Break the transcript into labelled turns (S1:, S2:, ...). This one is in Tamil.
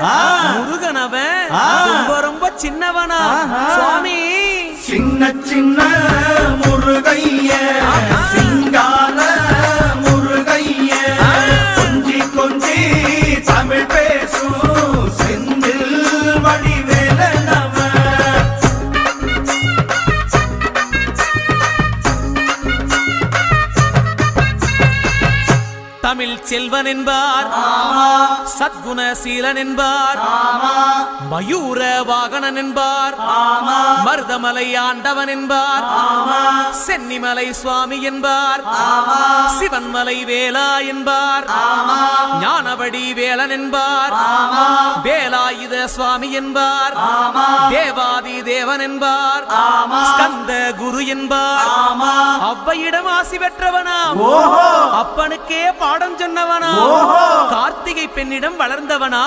S1: முருகனவன் ரொம்ப ரொம்ப சின்னவனா சுவாமி
S2: சின்ன சின்ன முருகைய சிங்கார முருகைய கொஞ்சி கொஞ்சி தமிழ் பேசும் செந்தில் வடிவேலனவன்
S1: தமிழ் செல்வன் என்பார் சத்குணசீலன் என்பார் மயூர வாகனன் என்பார் மருதமலை ஆண்டவன் என்பார் சென்னிமலை சுவாமி என்பார் சிவன்மலை வேலா என்பார் ஞானவடி வேலன் என்பார் வேலாயுத சுவாமி என்பார் தேவாதி தேவன் என்பார் ஸ்கந்த குரு என்பார் அவ்வையிடம் ஆசி பெற்றவனாம் அப்பனுக்கே பாடம் சொன்னவனா கார்த்திகை பெண்ணிடம் வளர்ந்தவனா